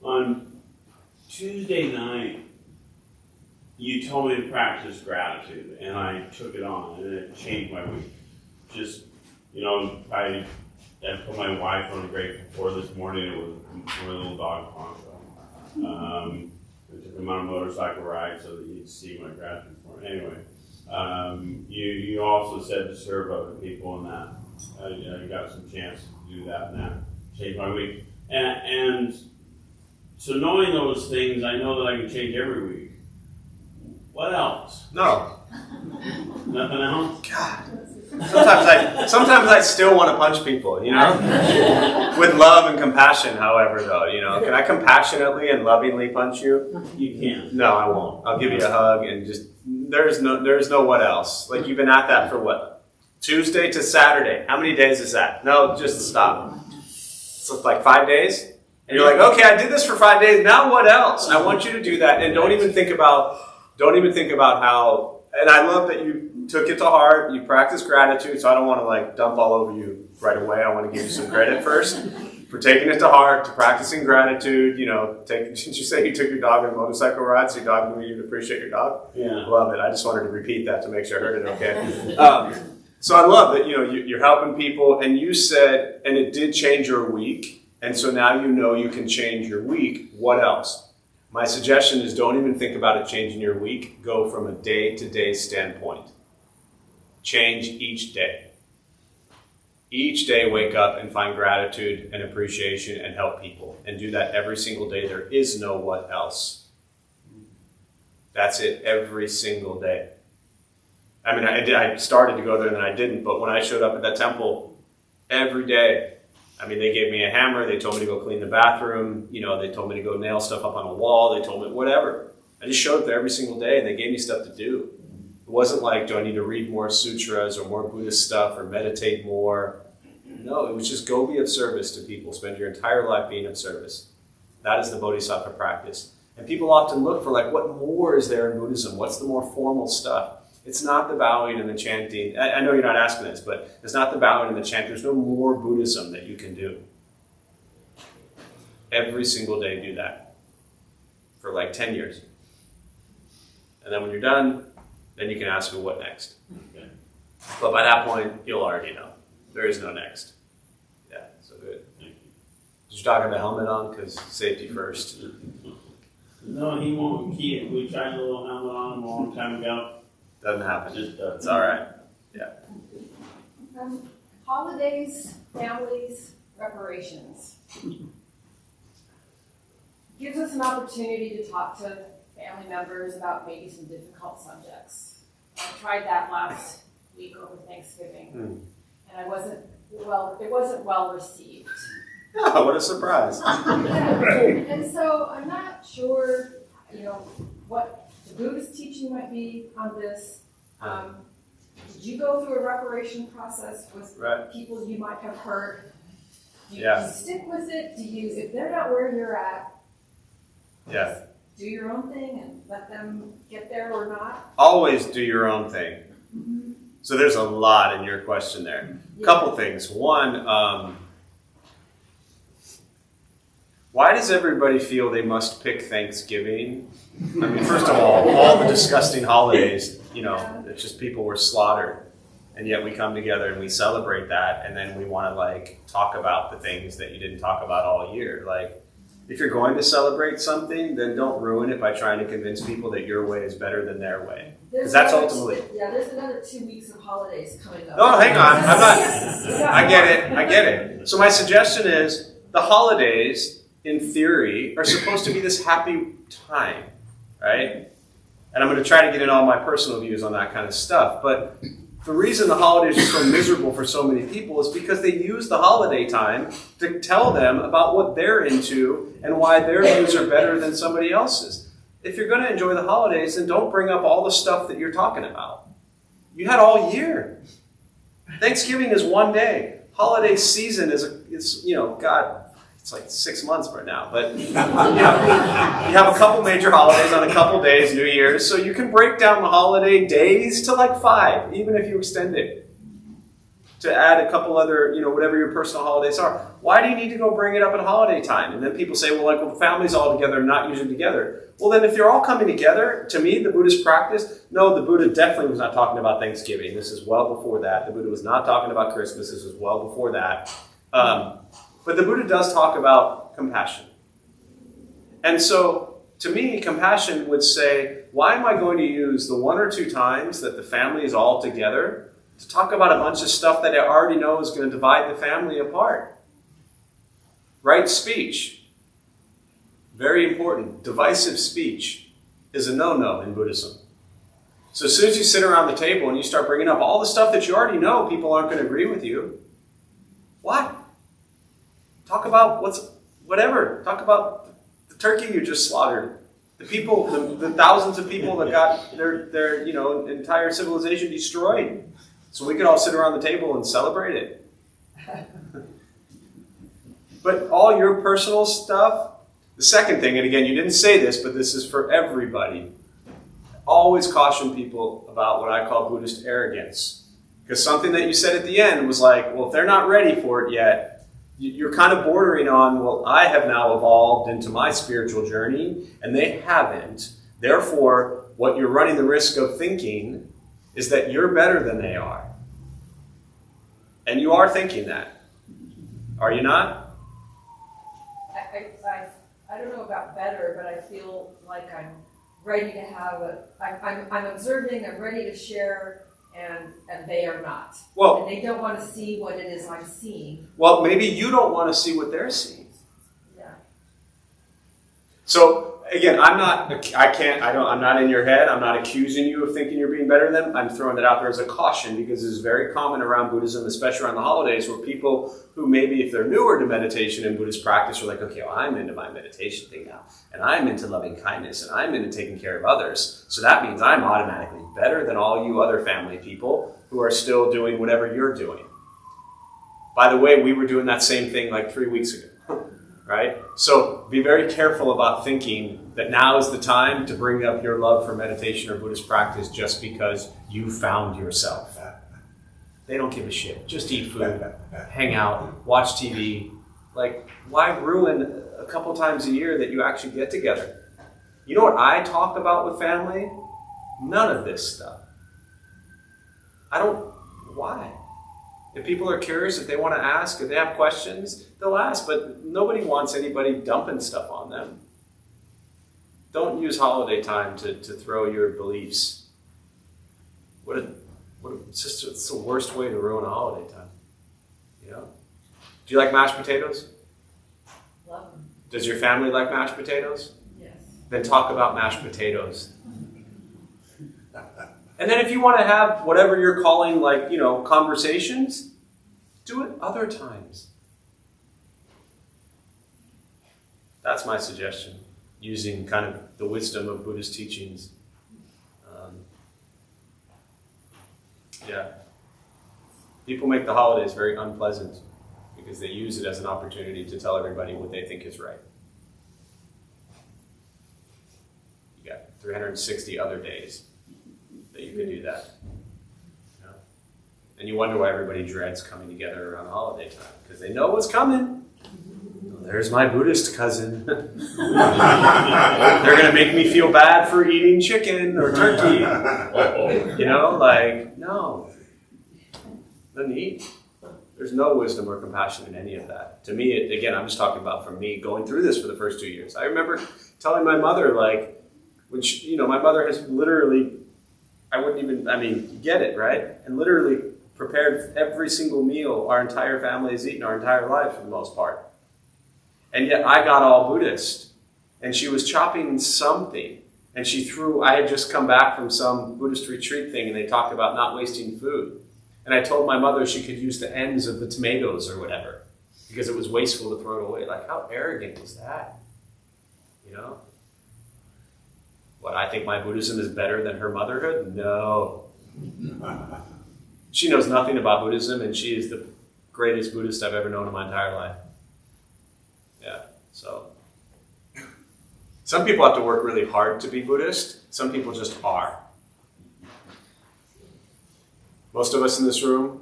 On Tuesday night, you told me to practice gratitude, and I took it on, and it changed my week. Just, I put my wife on a grateful for this morning. It was my little dog, Poncho. I took him on a motorcycle ride so that he'd see my gratitude for him. Anyway, you also said to serve other people, and that I got some chance to do that, and that changed my week. And so knowing those things, I know that I can change every week. What else? No. Nothing else? God. Sometimes I still want to punch people, with love and compassion. However, though, can I compassionately and lovingly punch you? You can't. No, I won't. I'll give you a hug and just there's no what else. Like you've been at that for what? Tuesday to Saturday. How many days is that? No, just stop. So it's like 5 days, and you're like, okay, I did this for 5 days. Now what else? I want you to do that, and don't even think about how. And I love that you took it to heart. You practice gratitude, so I don't want to dump all over you right away. I want to give you some credit first for taking it to heart, to practicing gratitude. Didn't you say you took your dog on a motorcycle ride, so your dog knew you'd appreciate your dog? Yeah. Love it. I just wanted to repeat that to make sure I heard it okay. So I love that, you're helping people, and you said, and it did change your week, and so now you can change your week. What else? My suggestion is don't even think about it changing your week. Go from a day-to-day standpoint. Change each day. Each day, wake up and find gratitude and appreciation and help people. And do that every single day. There is no what else. That's it, every single day. I mean, I started to go there and then I didn't, but when I showed up at that temple, every day, they gave me a hammer, they told me to go clean the bathroom, they told me to go nail stuff up on a wall, they told me whatever. I just showed up there every single day and they gave me stuff to do. It wasn't like, do I need to read more sutras or more Buddhist stuff or meditate more? No, it was just go be of service to people. Spend your entire life being of service. That is the Bodhisattva practice. And people often look for what more is there in Buddhism? What's the more formal stuff? It's not the bowing and the chanting. I know you're not asking this, but it's not the bowing and the chanting. There's no more Buddhism that you can do. Every single day do that for 10 years. And then when you're done, then you can ask me what next. Okay. But by that point, you'll already know. There is no next. Yeah, so good. Thank you. Did you have a helmet on? Because safety first. No, he won't. We tried a little helmet on him a long time ago. Doesn't happen. Just It's all right. Yeah. Holidays, families, reparations. Gives us an opportunity to talk to family members about maybe some difficult subjects. I tried that last week over Thanksgiving, and it wasn't well received. Oh, what a surprise. And so I'm not sure, what the Buddhist teaching might be on this. Did you go through a reparation process with people you might have hurt? Do you stick with it? If they're not where you're at, do your own thing and let them get there or not? Always do your own thing. Mm-hmm. So there's a lot in your question there. A couple things. One, why does everybody feel they must pick Thanksgiving? First of all the disgusting holidays, it's just people were slaughtered. And yet we come together and we celebrate that, and then we want to talk about the things that you didn't talk about all year. If you're going to celebrate something, then don't ruin it by trying to convince people that your way is better than their way. Because that's ultimately... there's another 2 weeks of holidays coming up. No, hang on. I get it. So my suggestion is the holidays, in theory, are supposed to be this happy time, right? And I'm going to try to get in all my personal views on that kind of stuff. But the reason the holidays are so miserable for so many people is because they use the holiday time to tell them about what they're into and why their views are better than somebody else's. If you're going to enjoy the holidays, then don't bring up all the stuff that you're talking about. You had all year. Thanksgiving is one day. Holiday season is it's 6 months right now, but you have a couple major holidays on a couple days, New Year's, so you can break down the holiday days to 5, even if you extend it. to add a couple other, whatever your personal holidays are. Why do you need to go bring it up at holiday time? And then people say, well, the family's all together, not usually together. Well, then if you're all coming together, to me, the Buddhist practice, no, the Buddha definitely was not talking about Thanksgiving. This is well before that. The Buddha was not talking about Christmas. This is well before that. But the Buddha does talk about compassion. And so, to me, compassion would say, why am I going to use the 1 or 2 times that the family is all together to talk about a bunch of stuff that I already know is going to divide the family apart? Right speech. Very important. Divisive speech is a no-no in Buddhism. So as soon as you sit around the table and you start bringing up all the stuff that you already know people aren't going to agree with you, what? Talk about whatever. Talk about the turkey you just slaughtered. The people, the thousands of people that got their entire civilization destroyed. So we could all sit around the table and celebrate it. But all your personal stuff, the second thing, and again, you didn't say this, but this is for everybody. Always caution people about what I call Buddhist arrogance. Because something that you said at the end was like, well, if they're not ready for it yet, you're kind of bordering on, well, I have now evolved into my spiritual journey, and they haven't. Therefore, what you're running the risk of thinking is that you're better than they are. And you are thinking that. Are you not? I don't know about better, but I feel like I'm ready to have I'm observing, I'm ready to share, and they are not. Well, and they don't want to see what it is I'm seeing. Well, maybe you don't want to see what they're seeing. Yeah. So again, I'm not in your head. I'm not accusing you of thinking you're being better than them. I'm throwing that out there as a caution because it's very common around Buddhism, especially around the holidays, where people who maybe if they're newer to meditation and Buddhist practice are like, okay, well, I'm into my meditation thing now, and I'm into loving kindness, and I'm into taking care of others. So that means I'm automatically better than all you other family people who are still doing whatever you're doing. By the way, we were doing that same thing like 3 weeks ago. Right? So be very careful about thinking that now is the time to bring up your love for meditation or Buddhist practice just because you found yourself. They don't give a shit. Just eat food, hang out, watch TV. Like, why ruin a couple times a year that you actually get together? You know what I talk about with family? None of this stuff. Why? If people are curious, if they want to ask, if they have questions, they'll ask, but nobody wants anybody dumping stuff on them. Don't use holiday time to throw your beliefs. It's the worst way to ruin a holiday time. You know? Do you like mashed potatoes? Love them. Does your family like mashed potatoes? Yes. Then talk about mashed potatoes. And then if you want to have whatever you're calling, conversations, do it other times. That's my suggestion, using kind of the wisdom of Buddhist teachings. People make the holidays very unpleasant because they use it as an opportunity to tell everybody what they think is right. You got 360 other days that you could do that. You know? And you wonder why everybody dreads coming together around holiday time, because they know what's coming. Oh, there's my Buddhist cousin. They're going to make me feel bad for eating chicken or turkey. No. No need. There's no wisdom or compassion in any of that. To me, again, I'm just talking about from me going through this for the first 2 years. I remember telling my mother, my mother has literally, you get it, right? And literally prepared every single meal our entire family has eaten our entire life for the most part. And yet I got all Buddhist. And she was chopping something. And I had just come back from some Buddhist retreat thing and they talked about not wasting food. And I told my mother she could use the ends of the tomatoes or whatever because it was wasteful to throw it away. Like, how arrogant is that? You know? What, I think my Buddhism is better than her motherhood? No. She knows nothing about Buddhism, and she is the greatest Buddhist I've ever known in my entire life. Yeah, so. Some people have to work really hard to be Buddhist. Some people just are. Most of us in this room,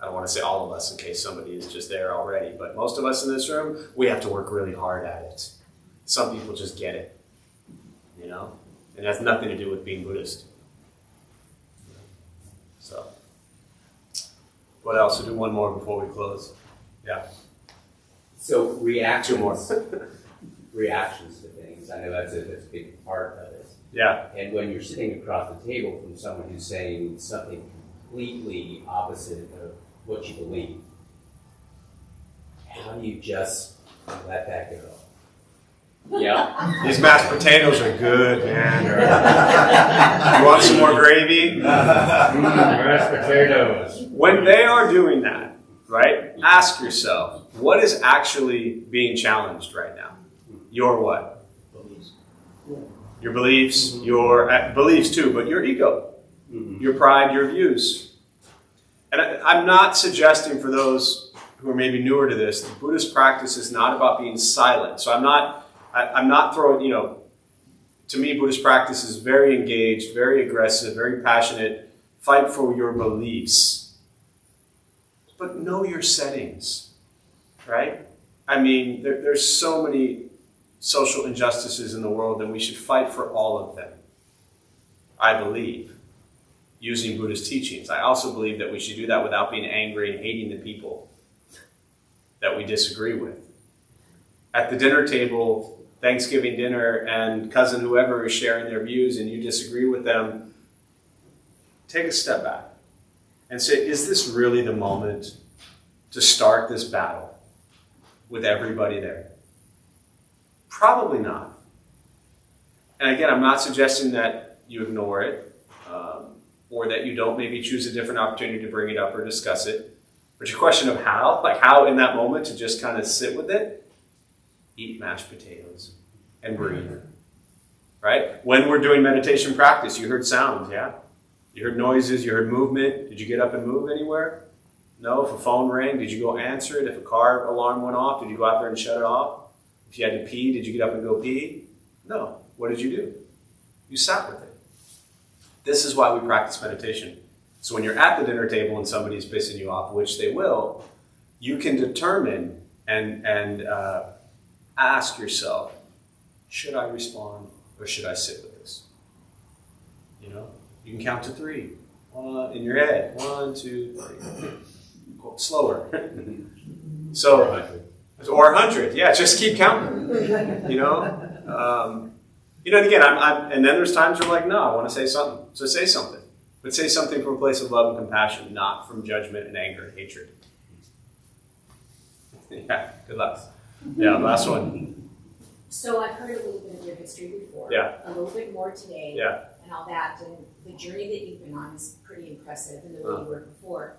I don't want to say all of us in case somebody is just there already, but most of us in this room, we have to work really hard at it. Some people just get it, you know? And it has nothing to do with being Buddhist. So, what else? We'll do one more before we close. Yeah. So reactions. Two more. Reactions to things. I know that's a big part of it. Yeah. And when you're sitting across the table from someone who's saying something completely opposite of what you believe, how do you just let that go? Yeah. These mashed potatoes are good, man. You want some more gravy? Mashed potatoes. When they are doing that, right, ask yourself, what is actually being challenged right now? Your what? Your beliefs, your beliefs too, but your ego, your pride, your views. And I'm not suggesting for those who are maybe newer to this, the Buddhist practice is not about being silent. So I'm not throwing, you know, to me, Buddhist practice is very engaged, very aggressive, very passionate, fight for your beliefs. But know your settings, right? I mean, there's so many social injustices in the world, and we should fight for all of them, I believe, using Buddhist teachings. I also believe that we should do that without being angry and hating the people that we disagree with. At the dinner table, Thanksgiving dinner, and cousin whoever is sharing their views and you disagree with them, take a step back and say, is this really the moment to start this battle with everybody there? Probably not. And again, I'm not suggesting that you ignore it, or that you don't maybe choose a different opportunity to bring it up or discuss it. But your question of how, like how in that moment to just kind of sit with it, eat mashed potatoes and breathe. Right? When we're doing meditation practice, you heard sounds, yeah? You heard noises, you heard movement. Did you get up and move anywhere? No? If a phone rang, did you go answer it? If a car alarm went off, did you go out there and shut it off? If you had to pee, did you get up and go pee? No. What did you do? You sat with it. This is why we practice meditation. So when you're at the dinner table and somebody's pissing you off, which they will, you can determine and ask yourself, should I respond or should I sit with this? You know, you can count to 3 in your head. 1, 2, 3. Slower. So, or 100. Yeah, just keep counting. You know, and again, and then there's times where like, no, I want to say something. So say something, but say something from a place of love and compassion, not from judgment and anger and hatred. Yeah, good luck. Yeah, last one. So I've heard a little bit of your history before. Yeah. A little bit more today. Yeah. And all that. And the journey that you've been on is pretty impressive in the way you were before.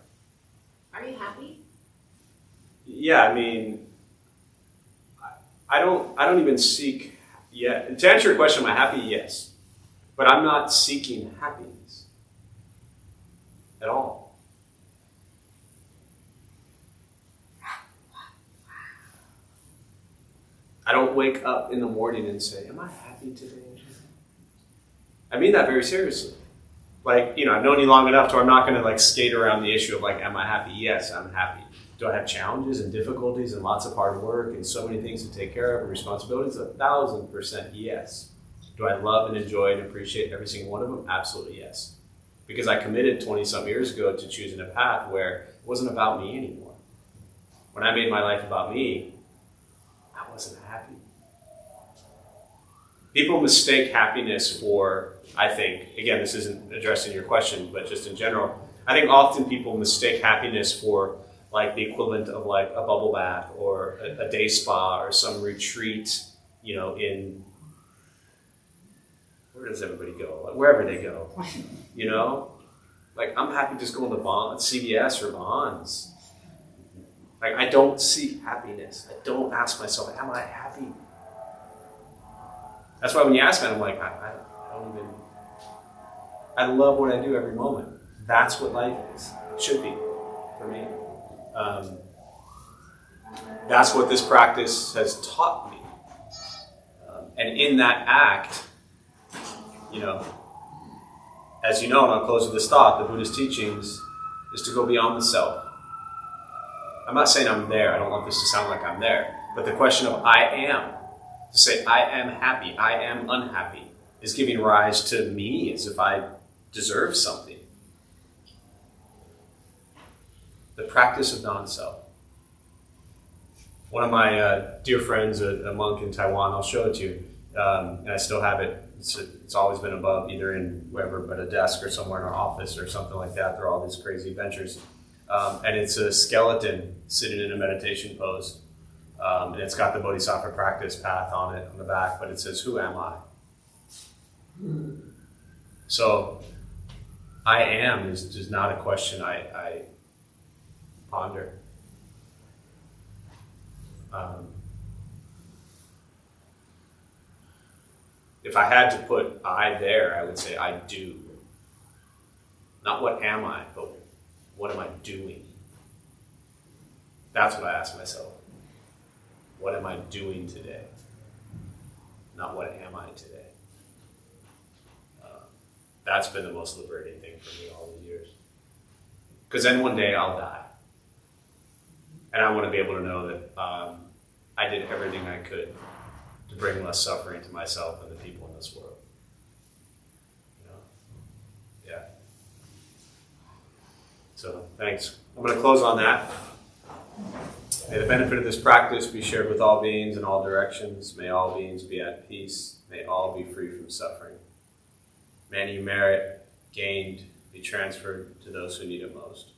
Are you happy? Yeah, I mean, I don't even seek yet. To answer your question, am I happy? Yes. But I'm not seeking happiness at all. I don't wake up in the morning and say, am I happy today? I mean that very seriously. Like, you know, I've known you long enough to where I'm not going to like skate around the issue of like, am I happy? Yes, I'm happy. Do I have challenges and difficulties and lots of hard work and so many things to take care of and responsibilities? 1,000% yes. Do I love and enjoy and appreciate every single one of them? Absolutely yes. Because I committed 20-some years ago to choosing a path where it wasn't about me anymore. When I made my life about me, I wasn't happy. People mistake happiness for, I think, again, this isn't addressing your question, but just in general, I think often people mistake happiness for like the equivalent of like a bubble bath or a day spa or some retreat, you know, in, where does everybody go? Like wherever they go, you know? Like I'm happy just going to CVS or Bonds. Like I don't seek happiness. I don't ask myself, am I happy? That's why when you ask me, I'm like, I don't even, I love what I do every moment. That's what life is. It should be for me. That's what this practice has taught me. And in that act, you know, as you know, and I'll close with this thought, the Buddhist teachings is to go beyond the self. I'm not saying I'm there. I don't want this to sound like I'm there. But the question of I am, to say I am happy, I am unhappy, is giving rise to me as if I deserve something. The practice of non-self. One of my dear friends, a monk in Taiwan, I'll show it to you, and I still have it. It's always been above, either in wherever, but a desk or somewhere in our office or something like that. There are all these crazy adventures. And it's a skeleton sitting in a meditation pose. And it's got the Bodhisattva Path on it, on the back, but it says, "Who am I?" So, I am is just not a question I ponder. If I had to put I there, I would say I do. Not what am I, but what am I doing? That's what I ask myself. What am I doing today? Not what am I today? That's been the most liberating thing for me all these years. Because then one day I'll die. And I want to be able to know that I did everything I could to bring less suffering to myself and the people in this world. You know? Yeah. So, thanks. I'm going to close on that. May the benefit of this practice be shared with all beings in all directions. May all beings be at peace. May all be free from suffering. May any merit gained be transferred to those who need it most.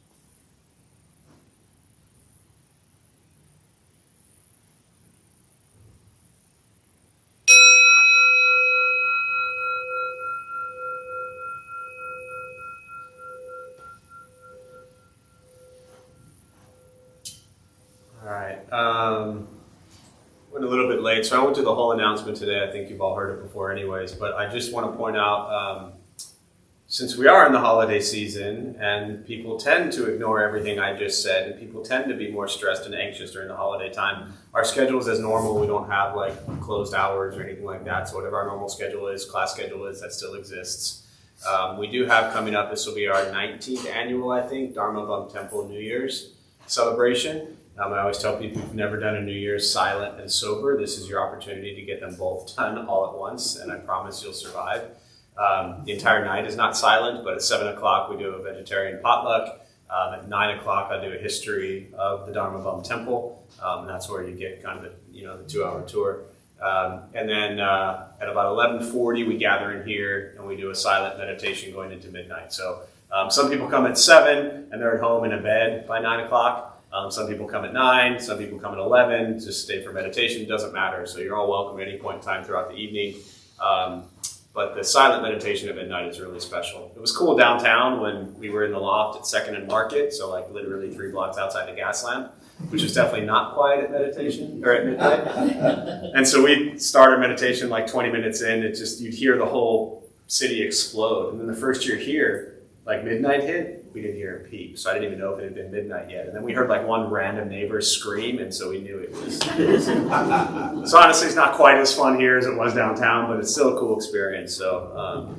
Went a little bit late, so I went to the whole announcement today. I think you've all heard it before anyways, but I just want to point out, since we are in the holiday season and people tend to ignore everything I just said, and people tend to be more stressed and anxious during the holiday time, our schedule is as normal. We don't have like closed hours or anything like that, so whatever our normal schedule is, class schedule is, that still exists. We do have coming up, this will be our 19th annual, I think, Dharma Bum Temple New Year's celebration. I always tell people, if you've never done a New Year's silent and sober, this is your opportunity to get them both done all at once, and I promise you'll survive. The entire night is not silent, but at 7 o'clock we do a vegetarian potluck. At 9 o'clock I do a history of the Dharma Bum Temple, and that's where you get kind of the 2-hour tour. And then at about 11:40 we gather in here and we do a silent meditation going into midnight. So some people come at 7 and they're at home in a bed by 9 o'clock. Some people come at 9, some people come at 11, just stay for meditation, doesn't matter. So you're all welcome at any point in time throughout the evening. But the silent meditation at midnight is really special. It was cool downtown when we were in the loft at 2nd and Market, so like literally 3 blocks outside the gas lamp, which is definitely not quiet at meditation, or at midnight. And so we started meditation like 20 minutes in, you'd hear the whole city explode. And then the first year here, like midnight hit, we didn't hear a peep, so I didn't even know if it had been midnight yet. And then we heard like one random neighbor scream, and so we knew it was. So honestly, it's not quite as fun here as it was downtown, but it's still a cool experience. So